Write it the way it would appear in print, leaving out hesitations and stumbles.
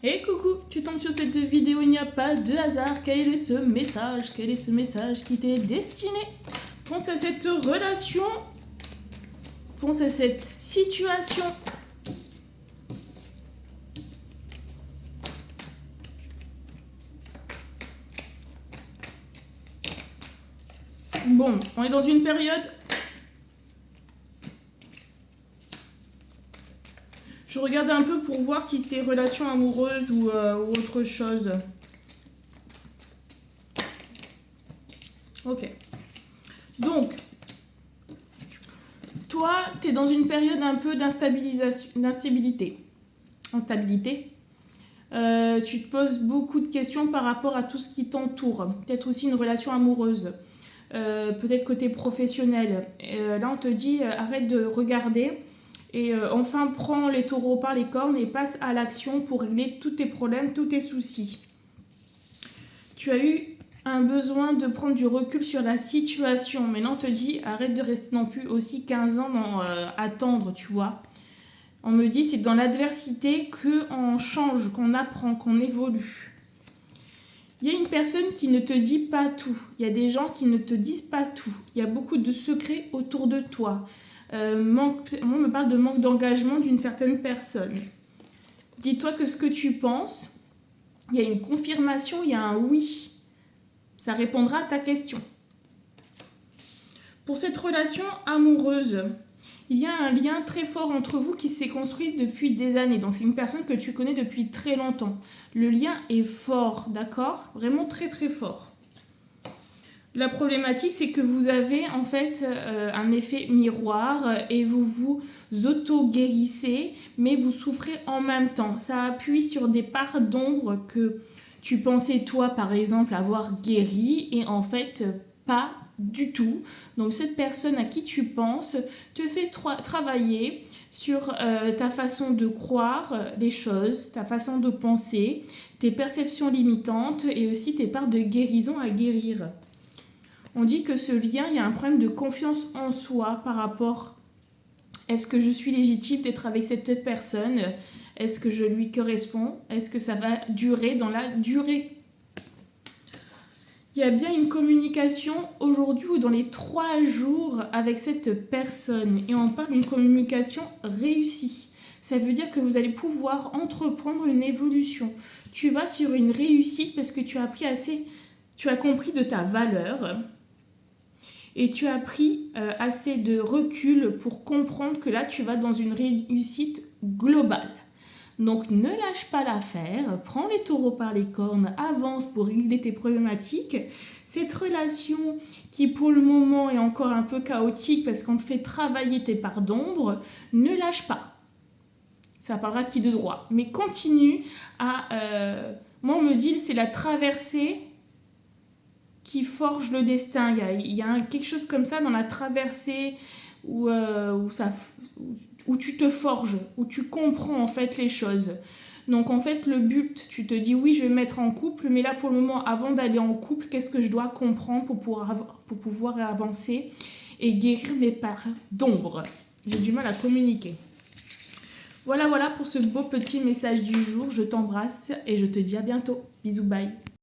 Et coucou, tu tombes sur cette vidéo, il n'y a pas de hasard. Quel est ce message? Quel est ce message qui t'est destiné? Pense à cette relation. Pense à cette situation. Bon, on est dans une période. Je regarde un peu pour voir si c'est relation amoureuse ou autre chose. Ok. Donc, toi, tu es dans une période un peu d'instabilité. Instabilité. Tu te poses beaucoup de questions par rapport à tout ce qui t'entoure. Peut-être aussi une relation amoureuse. Peut-être côté professionnel. Là, on te dit, arrête de regarder. Et enfin, prends les taureaux par les cornes et passe à l'action pour régler tous tes problèmes, tous tes soucis. Tu as eu un besoin de prendre du recul sur la situation. Maintenant, on te dit, arrête de rester non plus aussi 15 ans dans attendre, tu vois. On me dit, c'est dans l'adversité qu'on change, qu'on apprend, qu'on évolue. Il y a une personne qui ne te dit pas tout. Il y a des gens qui ne te disent pas tout. Il y a beaucoup de secrets autour de toi. On me parle de manque d'engagement d'une certaine personne. Dis-toi que ce que tu penses, il y a une confirmation, il y a un oui. Ça répondra à ta question. Pour cette relation amoureuse, il y a un lien très fort entre vous qui s'est construit depuis des années. Donc c'est une personne que tu connais depuis très longtemps. Le lien est fort, d'accord? Vraiment très très fort. La problématique, c'est que vous avez en fait un effet miroir et vous vous auto-guérissez, mais vous souffrez en même temps. Ça appuie sur des parts d'ombre que tu pensais, toi, par exemple, avoir guéri et en fait, pas du tout. Donc, cette personne à qui tu penses te fait travailler sur ta façon de croire les choses, ta façon de penser, tes perceptions limitantes et aussi tes parts de guérison à guérir. On dit que ce lien, il y a un problème de confiance en soi par rapport est-ce que je suis légitime d'être avec cette personne? Est-ce que je lui corresponds? Est-ce que ça va durer dans la durée? Il y a bien une communication aujourd'hui ou dans les 3 jours avec cette personne. Et on parle d'une communication réussie. Ça veut dire que vous allez pouvoir entreprendre une évolution. Tu vas sur une réussite parce que tu as appris assez, tu as compris de ta valeur. Et tu as pris assez de recul pour comprendre que là, tu vas dans une réussite globale. Donc, ne lâche pas l'affaire, prends les taureaux par les cornes, avance pour régler tes problématiques. Cette relation qui, pour le moment, est encore un peu chaotique parce qu'on te fait travailler tes parts d'ombre, ne lâche pas. Ça parlera qui de droit. Mais continue à... Moi, on me dit, c'est la traversée qui forge le destin. Il y a quelque chose comme ça dans la traversée où tu te forges, où tu comprends en fait les choses. Donc en fait le but, tu te dis oui je vais me mettre en couple, mais là pour le moment avant d'aller en couple, qu'est-ce que je dois comprendre pour pouvoir avancer et guérir mes parts d'ombre. J'ai du mal à communiquer. Voilà pour ce beau petit message du jour. Je t'embrasse et je te dis à bientôt. Bisous, bye.